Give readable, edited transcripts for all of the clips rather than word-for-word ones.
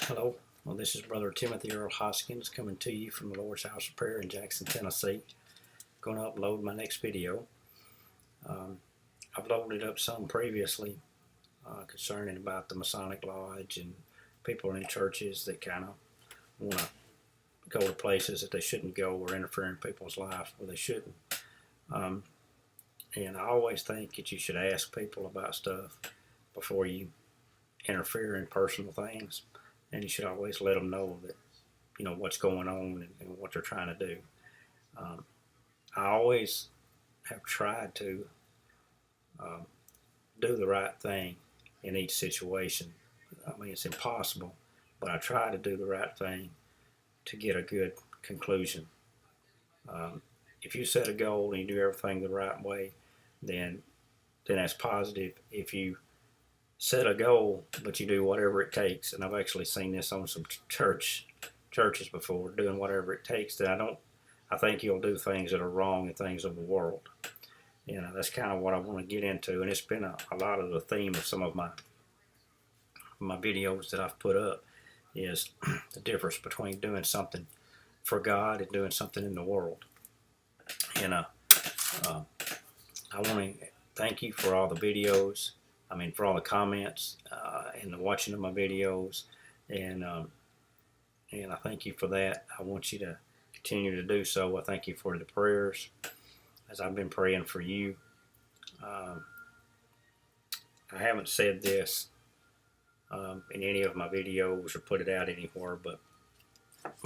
Hello, well, this is Brother Timothy Earl Hoskins coming to you from the Lord's House of Prayer in Jackson, Tennessee. Going to upload my next video. I've loaded up some previously concerning about the Masonic Lodge and people in churches that kind of want to go to places that they shouldn't go or interfere in people's lives where they shouldn't. And I always think that you should ask people about stuff before you interfere in personal things. And you should always let them know that, what's going on and what they're trying to do. I always have tried to do the right thing in each situation. I mean, it's impossible, but I try to do the right thing to get a good conclusion. If you set a goal and you do everything the right way, then that's positive. If you set a goal, but you do whatever it takes, and I've actually seen this on some churches before, doing whatever it takes, then I think you'll do things that are wrong and things of the world. That's kind of what I want to get into, and it's been a lot of the theme of some of my videos that I've put up is the difference between doing something for God and doing something in the world. And I want to thank you for all the videos. For all the comments and the watching of my videos, and I thank you for that. I want you to continue to do so. I thank you for the prayers, as I've been praying for you. I haven't said this in any of my videos or put it out anywhere, but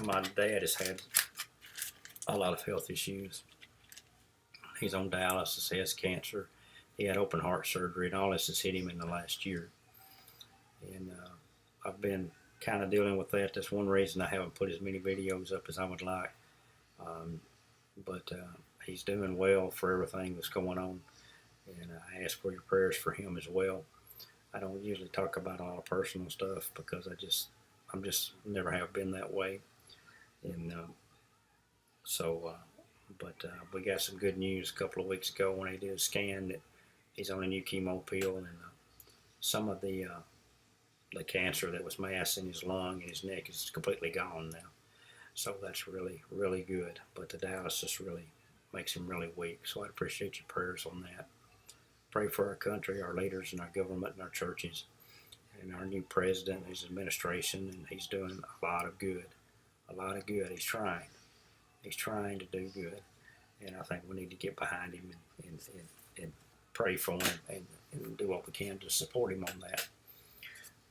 my dad has had a lot of health issues. He's on dialysis, he has cancer. He had open heart surgery, and all this has hit him in the last year. And I've been kind of dealing with that. That's one reason I haven't put as many videos up as I would like. But he's doing well for everything that's going on. And I ask for your prayers for him as well. I don't usually talk about all the personal stuff because I'm just never have been that way. And but we got some good news a couple of weeks ago when he did a scan that he's on a new chemo pill, and some of the cancer that was mass in his lung and his neck is completely gone now. So that's really, really good. But the dialysis really makes him really weak. So I appreciate your prayers on that. Pray for our country, our leaders, and our government, and our churches, and our new president, his administration, and he's doing a lot of good. A lot of good. He's trying. He's trying to do good. And I think we need to get behind him and pray for him and do what we can to support him on that.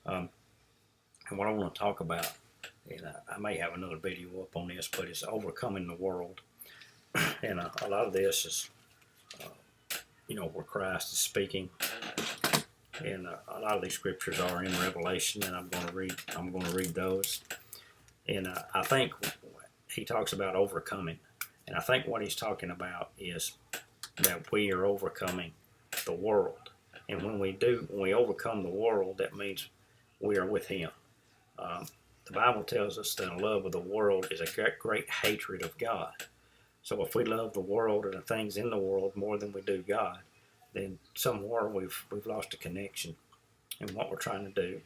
And what I want to talk about, and I may have another video up on this, but it's overcoming the world. And a lot of this is, where Christ is speaking. And a lot of these scriptures are in Revelation, and I'm going to read those. And I think he talks about overcoming. And I think what he's talking about is that we are overcoming the world. And when we overcome the world, that means we are with him. The Bible tells us that the love of the world is a great hatred of God. So if we love the world and the things in the world more than we do God, then somewhere we've lost a connection in what we're trying to do.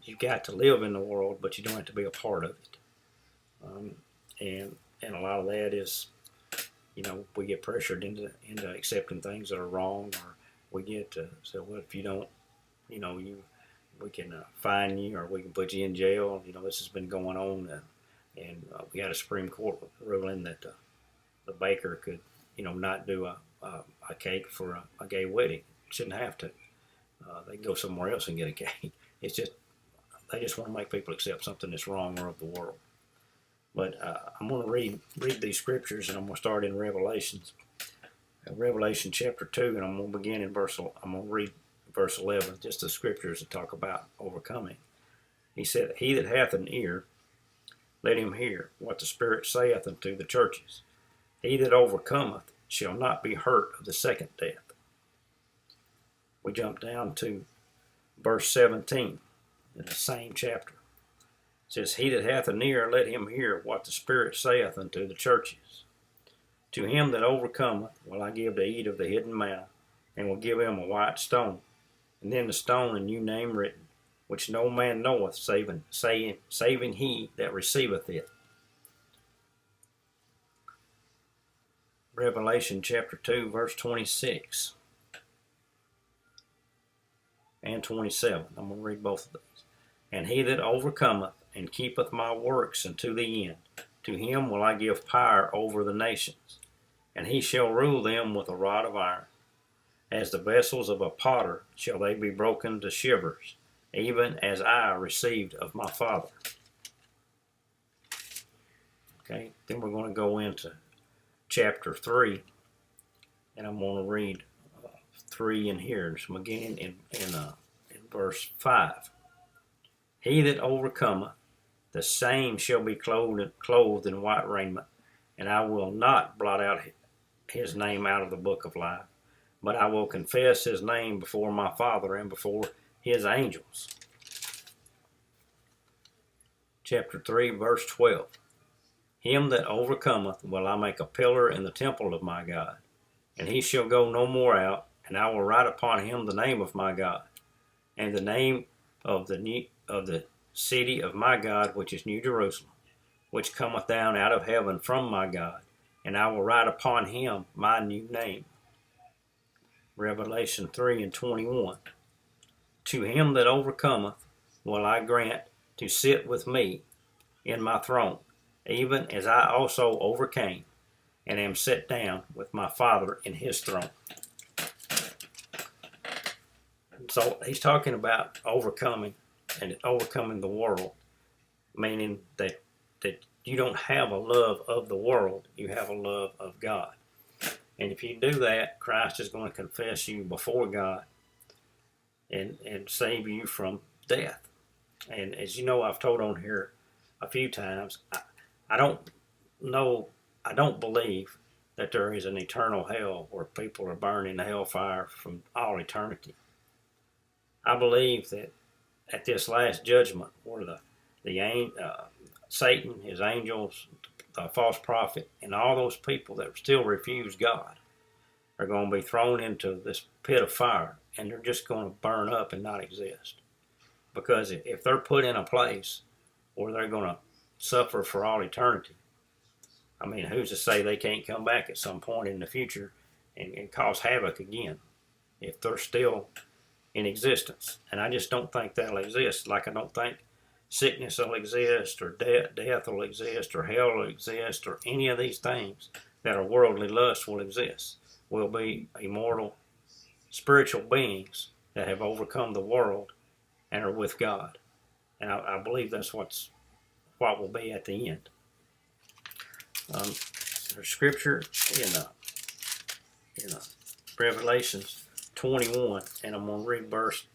You've got to live in the world, but you don't have to be a part of it. And a lot of that is, we get pressured into accepting things that are wrong, or we get to say, well, if you don't, we can fine you, or we can put you in jail. This has been going on, and we had a Supreme Court ruling that the baker could, not do a cake for a gay wedding. Shouldn't have to. They can go somewhere else and get a cake. It's just they just want to make people accept something that's wrong or of the world. But I'm going to read these scriptures, and I'm going to start in Revelation chapter 2, and I'm going to begin in I'm going to read verse 11, just the scriptures that talk about overcoming. He said, "He that hath an ear, let him hear what the Spirit saith unto the churches. He that overcometh shall not be hurt of the second death." We jump down to verse 17 in the same chapter. It says, "He that hath an ear, let him hear what the Spirit saith unto the churches. To him that overcometh will I give to eat of the hidden manna, and will give him a white stone, and then the stone a new name written, which no man knoweth, saving he that receiveth it. Revelation chapter 2, verse 26 and 27. I'm going to read both of these. And he that overcometh and keepeth my works unto the end, to him will I give power over the nations, and he shall rule them with a rod of iron. As the vessels of a potter shall they be broken to shivers, even as I received of my Father. Okay, then we're going to go into chapter 3, and I'm going to read 3 in here, just beginning in verse 5. He that overcometh, the same shall be clothed in white raiment, and I will not blot out his name out of the book of life, but I will confess his name before my Father and before his angels. Chapter 3, verse 12. Him that overcometh will I make a pillar in the temple of my God, and he shall go no more out, and I will write upon him the name of my God, and the name of the city of my God, which is New Jerusalem, which cometh down out of heaven from my God, and I will write upon him my new name. Revelation 3 and 21. To him that overcometh will I grant to sit with me in my throne, even as I also overcame, and am set down with my Father in his throne. So he's talking about overcoming and overcoming the world, meaning that you don't have a love of the world, you have a love of God. And if you do that, Christ is going to confess you before God and save you from death. And as you know, I've told on here a few times, I don't believe that there is an eternal hell where people are burned in hellfire from all eternity. I believe that at this last judgment, where Satan, his angels, the false prophet, and all those people that still refuse God are going to be thrown into this pit of fire, and they're just going to burn up and not exist. Because if they're put in a place where they're going to suffer for all eternity, I mean, who's to say they can't come back at some point in the future and cause havoc again if they're still in existence? And I just don't think that'll exist. Like I don't think sickness will exist, or death will exist, or hell will exist, or any of these things that are worldly lust will exist. We'll be immortal, spiritual beings that have overcome the world and are with God. And I believe that's what will be at the end. There's scripture in Revelations 21, and I'm going to read verse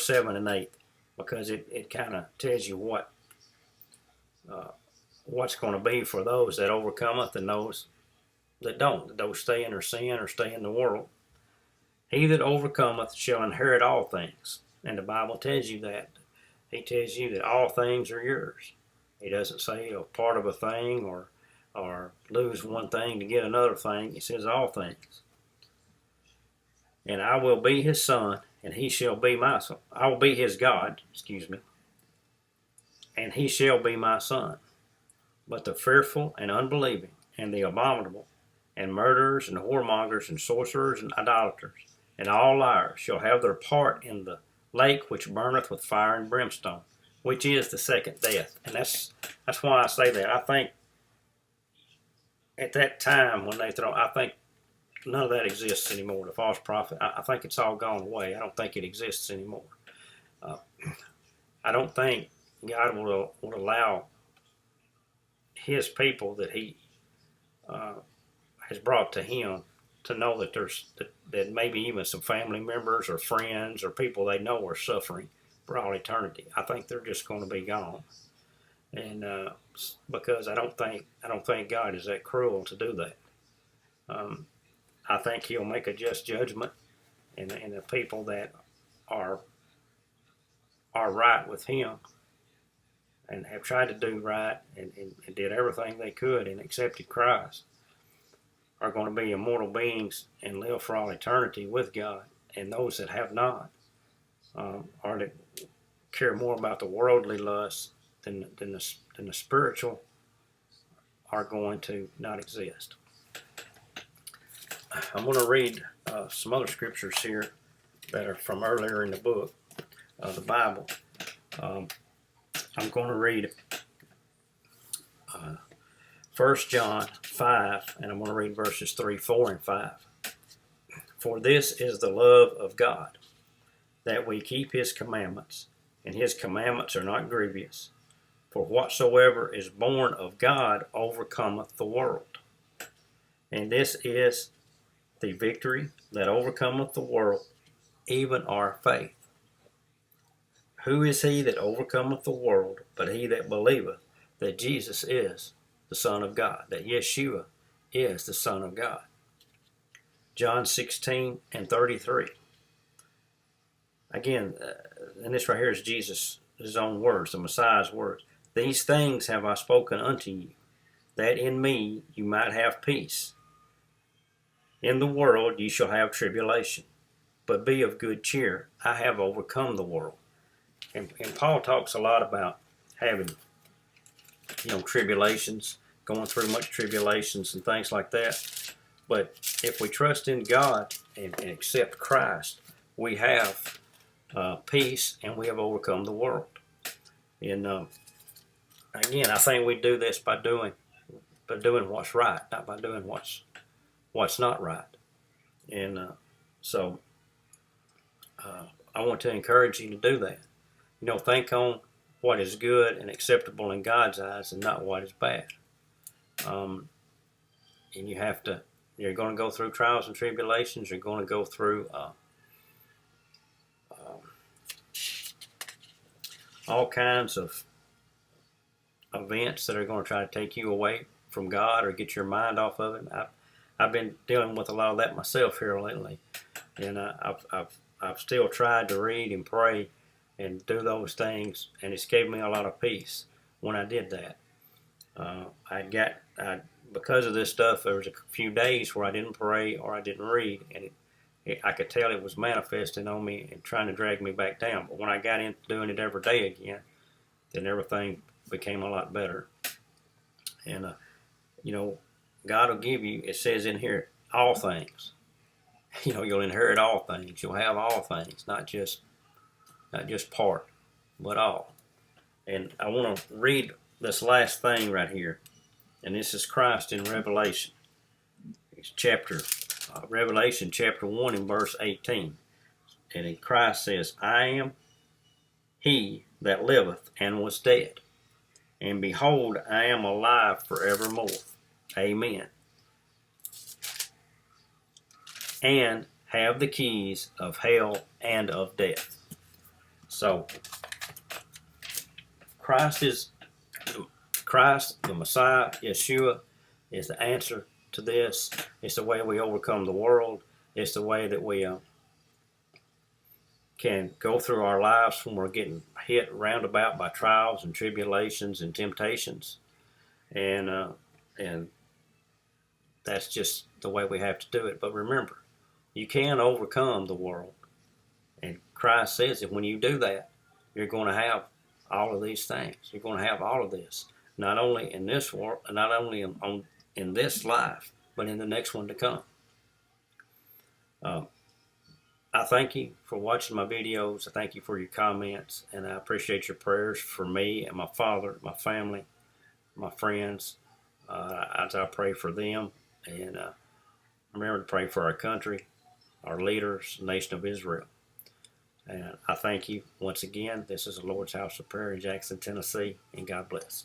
7 and 8, because it kind of tells you what's going to be for those that overcometh and those that don't. Those stay in their sin or stay in the world. He that overcometh shall inherit all things. And the Bible tells you that. He tells you that all things are yours. He doesn't say a part of a thing or lose one thing to get another thing. He says all things. And I will be his son, and he shall be my son. I will be his God, and he shall be my son. But the fearful and unbelieving, and the abominable, and murderers, and whoremongers, and sorcerers, and idolaters, and all liars shall have their part in the lake which burneth with fire and brimstone, which is the second death. And that's why I say that. I think at that time when I think none of that exists anymore. The false prophet, I think it's all gone away. I don't think it exists anymore. I don't think God will allow his people that he has brought to him to know that that maybe even some family members or friends or people they know are suffering for all eternity. I think they're just going to be gone, and because I don't think God is that cruel to do that. I think he'll make a just judgment, and the people that are right with him and have tried to do right and did everything they could and accepted Christ are going to be immortal beings and live for all eternity with God. And those that have not or that care more about the worldly lust than the spiritual, are going to not exist. I'm going to read some other scriptures here that are from earlier in the book, the Bible. I'm going to read 1 John 5, and I'm going to read verses 3, 4, and 5. For this is the love of God, that we keep his commandments, and his commandments are not grievous. For whatsoever is born of God overcometh the world. And this is the victory that overcometh the world, even our faith. Who is he that overcometh the world, but he that believeth that Jesus is the Son of God, that Yeshua is the Son of God? John 16 and 33. Again, and this right here is Jesus' his own words, the Messiah's words. These things have I spoken unto you, that in me you might have peace. In the world ye shall have tribulation, but be of good cheer. I have overcome the world. And Paul talks a lot about having, tribulations, going through much tribulations and things like that. But if we trust in God and accept Christ, we have peace, and we have overcome the world. And again, I think we do this by doing what's right, not by doing what's not right. And so I want to encourage you to do that. Think on what is good and acceptable in God's eyes, and not what is bad. And you're going to go through trials and tribulations. You're going to go through all kinds of events that are going to try to take you away from God or get your mind off of it. I've been dealing with a lot of that myself here lately, and I've still tried to read and pray and do those things, and it's gave me a lot of peace when I did that. Because of this stuff, there was a few days where I didn't pray or I didn't read, and I could tell it was manifesting on me and trying to drag me back down. But when I got into doing it every day again, then everything became a lot better. And God will give you, it says in here, all things. You'll inherit all things. You'll have all things, not just part, but all. And I want to read this last thing right here. And this is Christ in Revelation. It's Revelation chapter 1 and verse 18. And Christ says, I am he that liveth and was dead. And behold, I am alive forevermore. Amen. And have the keys of hell and of death. So, Christ, the Messiah, Yeshua, is the answer to this. It's the way we overcome the world. It's the way that we can go through our lives when we're getting hit roundabout by trials and tribulations and temptations. And that's just the way we have to do it. But remember, you can overcome the world. And Christ says that when you do that, you're going to have all of these things. You're going to have all of this. Not only in this world, not only in this life, but in the next one to come. I thank you for watching my videos. I thank you for your comments, and I appreciate your prayers for me and my father, my family, my friends, as I pray for them. And remember to pray for our country, our leaders, the nation of Israel. And I thank you once again. This is the Lord's House of Prayer in Jackson, Tennessee, and God bless.